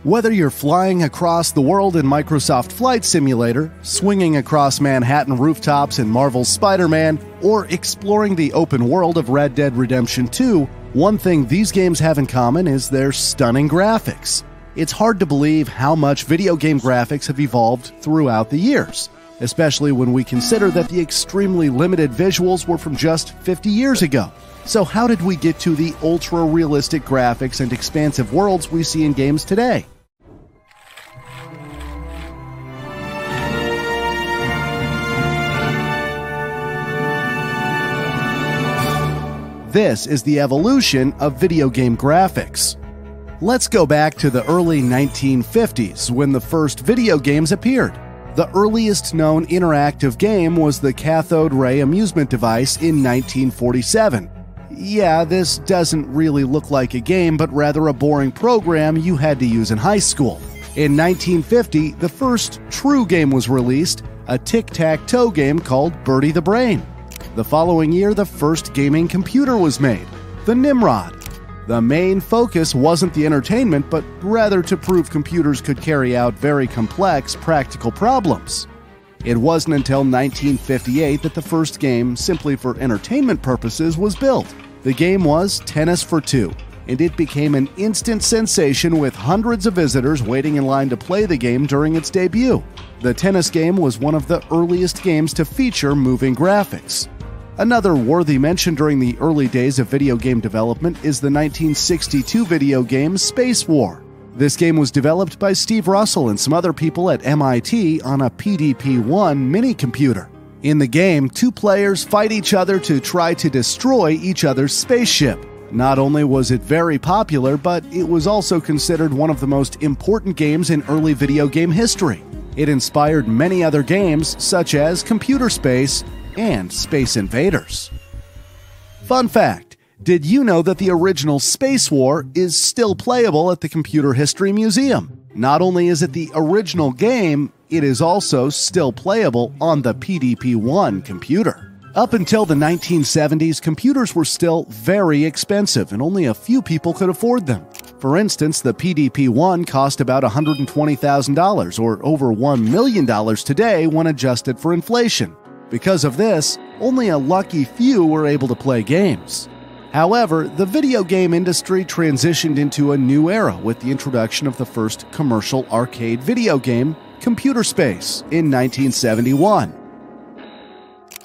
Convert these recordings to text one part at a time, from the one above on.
Whether you're flying across the world in Microsoft Flight Simulator, swinging across Manhattan rooftops in Marvel's Spider-Man, or exploring the open world of Red Dead Redemption 2, one thing these games have in common is their stunning graphics. It's hard to believe how much video game graphics have evolved throughout the years, especially when we consider that the extremely limited visuals were from just 50 years ago. So how did we get to the ultra-realistic graphics and expansive worlds we see in games today? This is the evolution of video game graphics. Let's go back to the early 1950s when the first video games appeared. The earliest known interactive game was the cathode ray amusement device in 1947. Yeah, this doesn't really look like a game, but rather a boring program you had to use in high school. In 1950, the first true game was released, a tic-tac-toe game called Bertie the Brain. The following year, the first gaming computer was made, the Nimrod. The main focus wasn't the entertainment, but rather to prove computers could carry out very complex practical problems. It wasn't until 1958 that the first game, simply for entertainment purposes, was built. The game was Tennis for Two, and it became an instant sensation with hundreds of visitors waiting in line to play the game during its debut. The tennis game was one of the earliest games to feature moving graphics. Another worthy mention during the early days of video game development is the 1962 video game Space War. This game was developed by Steve Russell and some other people at MIT on a PDP-1 mini-computer. In the game, two players fight each other to try to destroy each other's spaceship. Not only was it very popular, but it was also considered one of the most important games in early video game history. It inspired many other games, such as Computer Space and Space Invaders. Fun fact, did you know that the original Space War is still playable at the Computer History Museum? Not only is it the original game, it is also still playable on the PDP-1 computer. Up until the 1970s, computers were still very expensive and only a few people could afford them. For instance, the PDP-1 cost about $120,000 or over $1 million today when adjusted for inflation. Because of this, only a lucky few were able to play games. However, the video game industry transitioned into a new era with the introduction of the first commercial arcade video game, Computer Space, in 1971.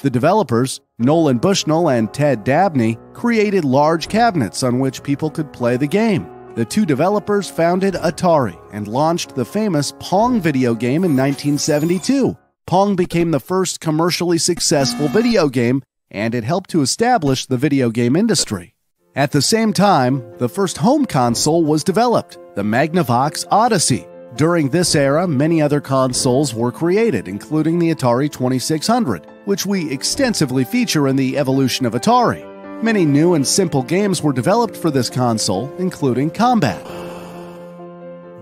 The developers, Nolan Bushnell and Ted Dabney, created large cabinets on which people could play the game. The two developers founded Atari and launched the famous Pong video game in 1972. Pong became the first commercially successful video game, and it helped to establish the video game industry. At the same time, the first home console was developed, the Magnavox Odyssey. During this era, many other consoles were created, including the Atari 2600, which we extensively feature in the evolution of Atari. Many new and simple games were developed for this console, including Combat.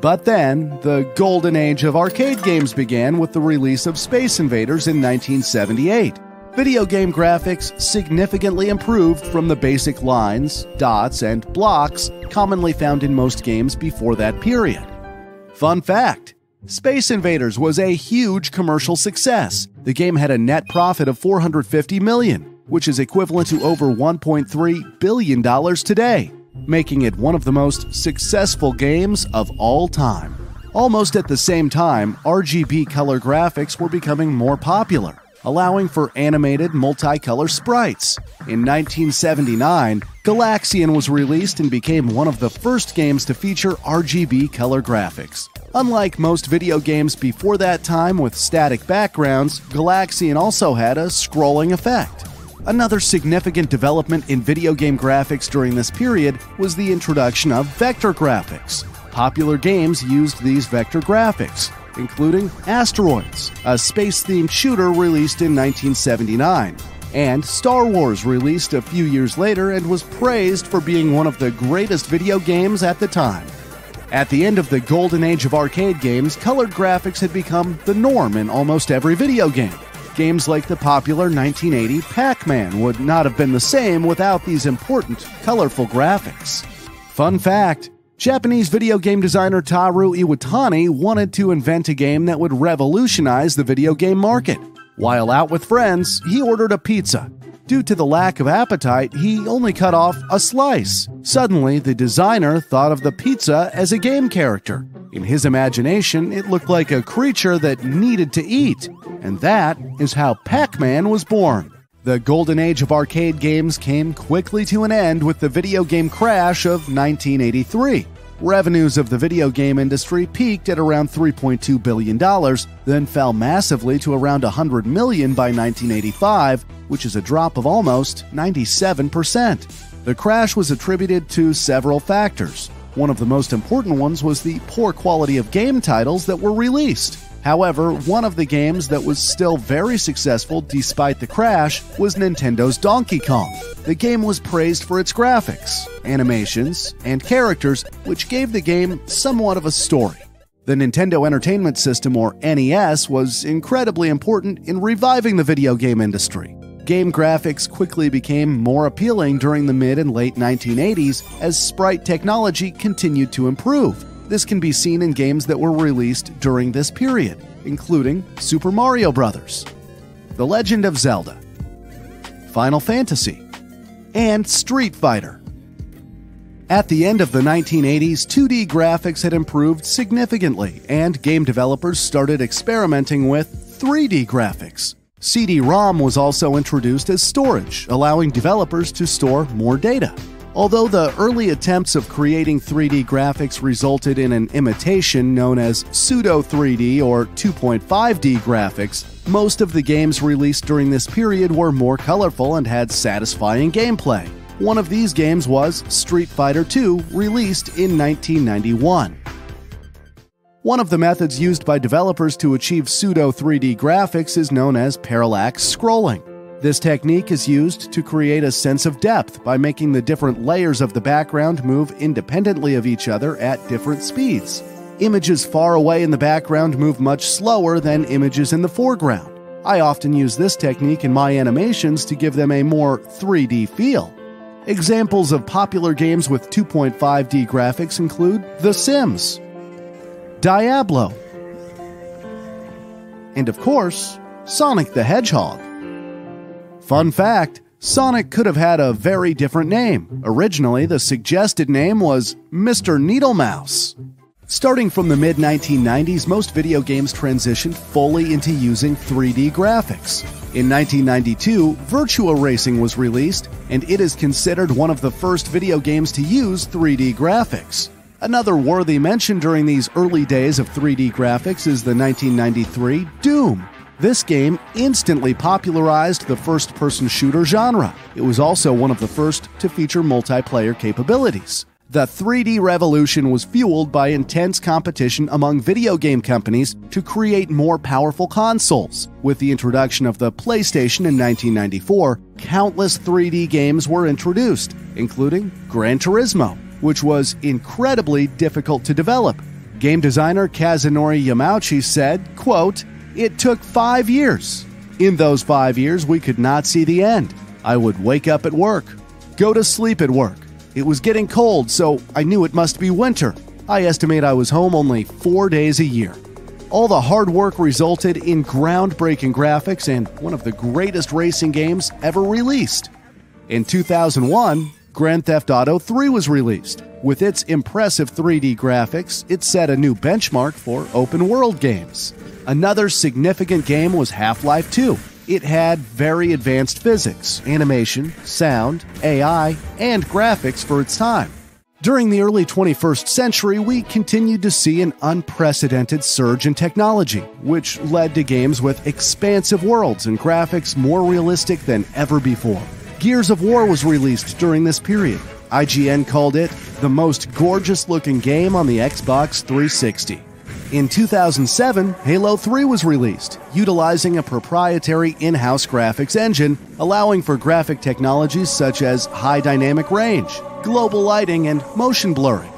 But then, the golden age of arcade games began with the release of Space Invaders in 1978. Video game graphics significantly improved from the basic lines, dots, and blocks commonly found in most games before that period. Fun fact: Space Invaders was a huge commercial success. The game had a net profit of $450 million, which is equivalent to over $1.3 billion today, making it one of the most successful games of all time. Almost at the same time, RGB color graphics were becoming more popular, allowing for animated multicolor sprites. In 1979, Galaxian was released and became one of the first games to feature RGB color graphics. Unlike most video games before that time with static backgrounds, Galaxian also had a scrolling effect. Another significant development in video game graphics during this period was the introduction of vector graphics. Popular games used these vector graphics, including Asteroids, a space-themed shooter released in 1979, and Star Wars, released a few years later and was praised for being one of the greatest video games at the time. At the end of the golden age of arcade games, colored graphics had become the norm in almost every video game. Games like the popular 1980 Pac-Man would not have been the same without these important, colorful graphics. Fun fact: Japanese video game designer Taru Iwatani wanted to invent a game that would revolutionize the video game market. While out with friends, he ordered a pizza. Due to the lack of appetite, he only cut off a slice. Suddenly, the designer thought of the pizza as a game character. In his imagination, it looked like a creature that needed to eat. And that is how Pac-Man was born. The golden age of arcade games came quickly to an end with the video game crash of 1983. Revenues of the video game industry peaked at around $3.2 billion, then fell massively to around $100 million by 1985, which is a drop of almost 97%. The crash was attributed to several factors. One of the most important ones was the poor quality of game titles that were released. However, one of the games that was still very successful despite the crash was Nintendo's Donkey Kong. The game was praised for its graphics, animations, and characters, which gave the game somewhat of a story. The Nintendo Entertainment System, or NES, was incredibly important in reviving the video game industry. Game graphics quickly became more appealing during the mid and late 1980s as sprite technology continued to improve. This can be seen in games that were released during this period, including Super Mario Bros., The Legend of Zelda, Final Fantasy, and Street Fighter. At the end of the 1980s, 2D graphics had improved significantly, and game developers started experimenting with 3D graphics. CD-ROM was also introduced as storage, allowing developers to store more data. Although the early attempts of creating 3D graphics resulted in an imitation known as pseudo-3D or 2.5D graphics, most of the games released during this period were more colorful and had satisfying gameplay. One of these games was Street Fighter II, released in 1991. One of the methods used by developers to achieve pseudo-3D graphics is known as parallax scrolling. This technique is used to create a sense of depth by making the different layers of the background move independently of each other at different speeds. Images far away in the background move much slower than images in the foreground. I often use this technique in my animations to give them a more 3D feel. Examples of popular games with 2.5D graphics include The Sims, Diablo, and of course, Sonic the Hedgehog. Fun fact, Sonic could have had a very different name. Originally, the suggested name was Mr. Needlemouse. Starting from the mid-1990s, most video games transitioned fully into using 3D graphics. In 1992, Virtua Racing was released, and it is considered one of the first video games to use 3D graphics. Another worthy mention during these early days of 3D graphics is the 1993 Doom. This game instantly popularized the first-person shooter genre. It was also one of the first to feature multiplayer capabilities. The 3D revolution was fueled by intense competition among video game companies to create more powerful consoles. With the introduction of the PlayStation in 1994, countless 3D games were introduced, including Gran Turismo, which was incredibly difficult to develop. Game designer Kazunori Yamauchi said, quote, "It took 5 years. In those 5 years, we could not see the end. I would wake up at work, go to sleep at work. It was getting cold, so I knew it must be winter. I estimate I was home only 4 days a year." All the hard work resulted in groundbreaking graphics and one of the greatest racing games ever released. In 2001, Grand Theft Auto 3 was released. With its impressive 3D graphics, it set a new benchmark for open-world games. Another significant game was Half-Life 2. It had very advanced physics, animation, sound, AI, and graphics for its time. During the early 21st century, we continued to see an unprecedented surge in technology, which led to games with expansive worlds and graphics more realistic than ever before. Gears of War was released during this period. IGN called it the most gorgeous-looking game on the Xbox 360. In 2007, Halo 3 was released, utilizing a proprietary in-house graphics engine, allowing for graphic technologies such as high dynamic range, global lighting, and motion blurring.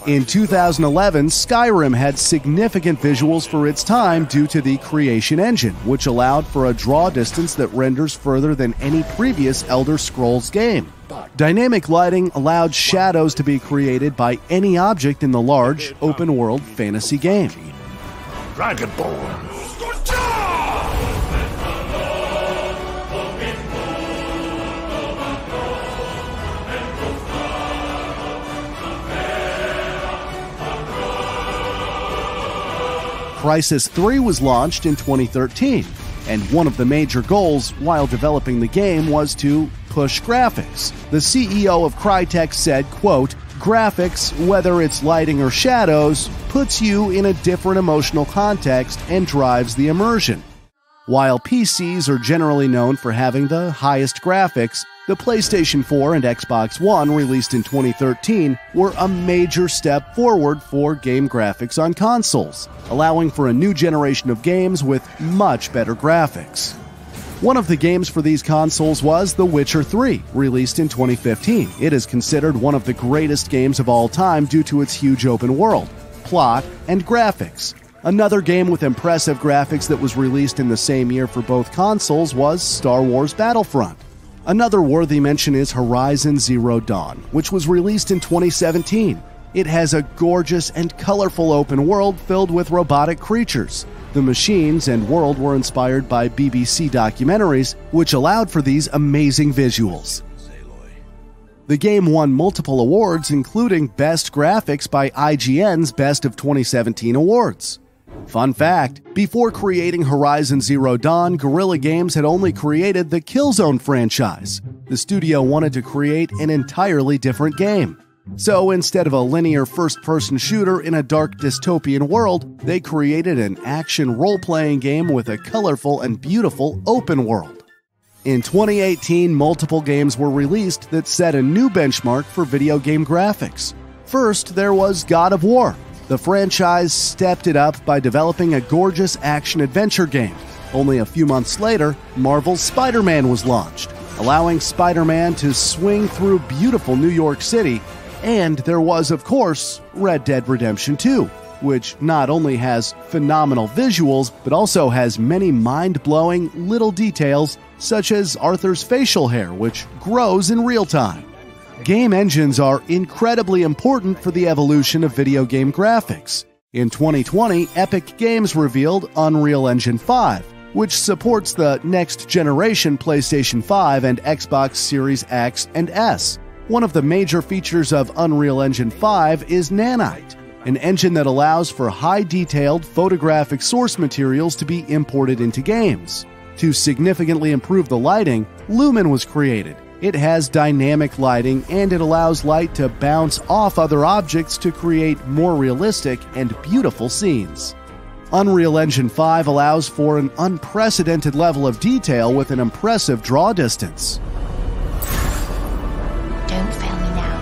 In 2011, Skyrim had significant visuals for its time due to the Creation Engine, which allowed for a draw distance that renders further than any previous Elder Scrolls game. Dynamic lighting allowed shadows to be created by any object in the large, open-world fantasy game. Dragonborn. Crysis 3 was launched in 2013, and one of the major goals while developing the game was to push graphics. The CEO of Crytek said, quote, "Graphics, whether it's lighting or shadows, puts you in a different emotional context and drives the immersion." While PCs are generally known for having the highest graphics, the PlayStation 4 and Xbox One, released in 2013, were a major step forward for game graphics on consoles, allowing for a new generation of games with much better graphics. One of the games for these consoles was The Witcher 3, released in 2015. It is considered one of the greatest games of all time due to its huge open world, plot, and graphics. Another game with impressive graphics that was released in the same year for both consoles was Star Wars Battlefront. Another worthy mention is Horizon Zero Dawn, which was released in 2017. It has a gorgeous and colorful open world filled with robotic creatures. The machines and world were inspired by BBC documentaries, which allowed for these amazing visuals. The game won multiple awards, including Best Graphics by IGN's Best of 2017 awards. Fun fact, before creating Horizon Zero Dawn, Guerrilla Games had only created the Killzone franchise. The studio wanted to create an entirely different game. So instead of a linear first-person shooter in a dark dystopian world, they created an action role-playing game with a colorful and beautiful open world. In 2018, multiple games were released that set a new benchmark for video game graphics. First, there was God of War. The franchise stepped it up by developing a gorgeous action-adventure game. Only a few months later, Marvel's Spider-Man was launched, allowing Spider-Man to swing through beautiful New York City. And there was, of course, Red Dead Redemption 2, which not only has phenomenal visuals, but also has many mind-blowing little details, such as Arthur's facial hair, which grows in real time. Game engines are incredibly important for the evolution of video game graphics. In 2020, Epic Games revealed Unreal Engine 5, which supports the next-generation PlayStation 5 and Xbox Series X and S. One of the major features of Unreal Engine 5 is Nanite, an engine that allows for high-detailed photographic source materials to be imported into games. To significantly improve the lighting, Lumen was created. It has dynamic lighting, and it allows light to bounce off other objects to create more realistic and beautiful scenes. Unreal Engine 5 allows for an unprecedented level of detail with an impressive draw distance. Don't fail me now.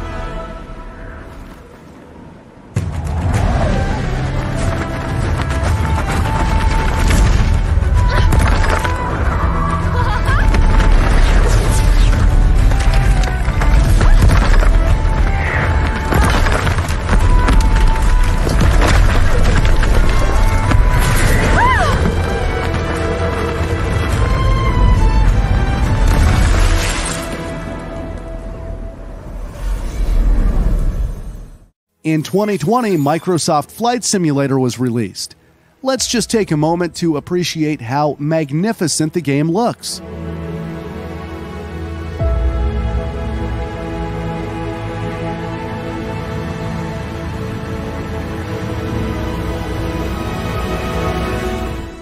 In 2020, Microsoft Flight Simulator was released. Let's just take a moment to appreciate how magnificent the game looks.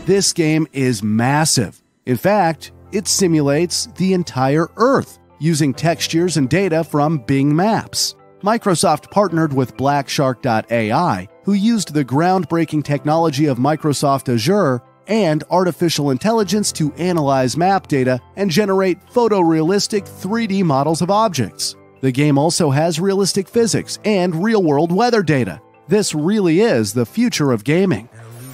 This game is massive. In fact, it simulates the entire Earth using textures and data from Bing Maps. Microsoft partnered with Blackshark.ai, who used the groundbreaking technology of Microsoft Azure and artificial intelligence to analyze map data and generate photorealistic 3D models of objects. The game also has realistic physics and real-world weather data. This really is the future of gaming.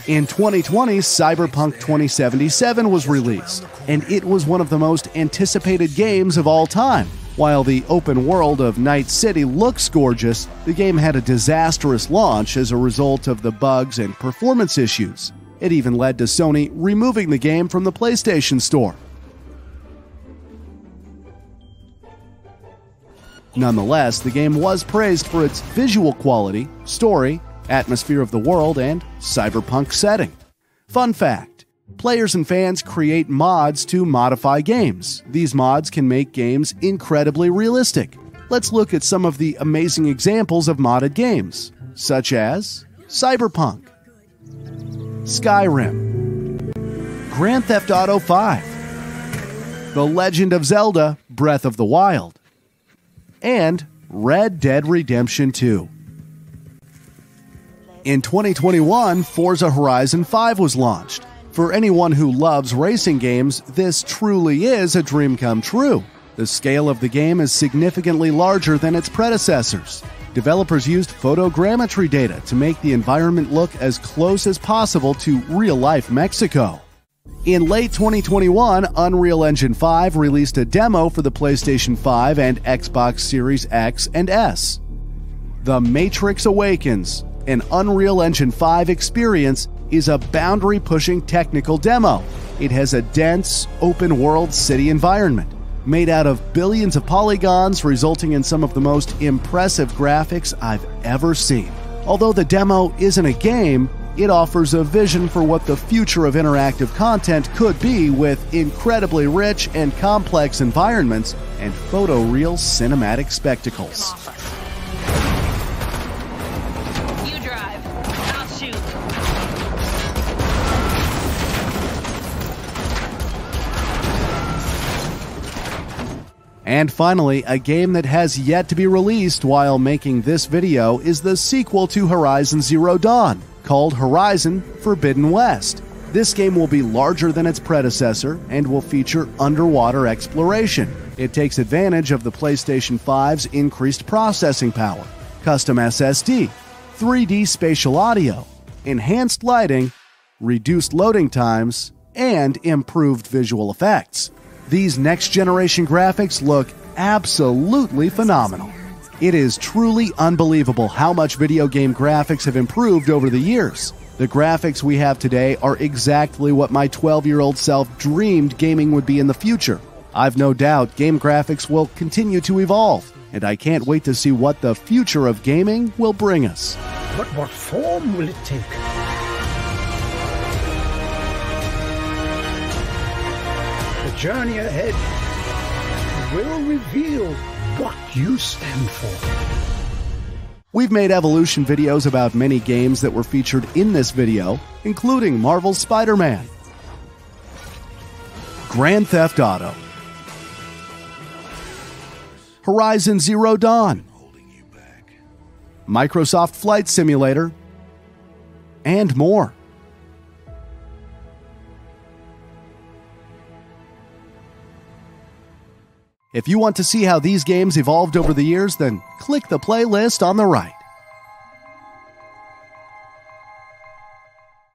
In 2020, Cyberpunk 2077 was released, and it was one of the most anticipated games of all time. While the open world of Night City looks gorgeous, the game had a disastrous launch as a result of the bugs and performance issues. It even led to Sony removing the game from the PlayStation Store. Nonetheless, the game was praised for its visual quality, story, atmosphere of the world, and cyberpunk setting. Fun fact: players and fans create mods to modify games. These mods can make games incredibly realistic. Let's look at some of the amazing examples of modded games, such as Cyberpunk, Skyrim, Grand Theft Auto V, The Legend of Zelda: Breath of the Wild, and Red Dead Redemption 2. In 2021, Forza Horizon 5 was launched. For anyone who loves racing games, this truly is a dream come true. The scale of the game is significantly larger than its predecessors. Developers used photogrammetry data to make the environment look as close as possible to real-life Mexico. In late 2021, Unreal Engine 5 released a demo for the PlayStation 5 and Xbox Series X and S. The Matrix Awakens, an Unreal Engine 5 experience, is a boundary-pushing technical demo. It has a dense, open-world city environment, made out of billions of polygons, resulting in some of the most impressive graphics I've ever seen. Although the demo isn't a game, it offers a vision for what the future of interactive content could be, with incredibly rich and complex environments and photoreal cinematic spectacles. You drive. I'll shoot. And finally, a game that has yet to be released while making this video is the sequel to Horizon Zero Dawn, called Horizon Forbidden West. This game will be larger than its predecessor and will feature underwater exploration. It takes advantage of the PlayStation 5's increased processing power, custom SSD, 3D spatial audio, enhanced lighting, reduced loading times, and improved visual effects. These next-generation graphics look absolutely phenomenal. It is truly unbelievable how much video game graphics have improved over the years. The graphics we have today are exactly what my 12-year-old self dreamed gaming would be in the future. I've no doubt game graphics will continue to evolve, and I can't wait to see what the future of gaming will bring us. But what form will it take? The journey ahead will reveal what you stand for. We've made evolution videos about many games that were featured in this video, including Marvel's Spider-Man, Grand Theft Auto, Horizon Zero Dawn, Microsoft Flight Simulator, and more. If you want to see how these games evolved over the years, then click the playlist on the right.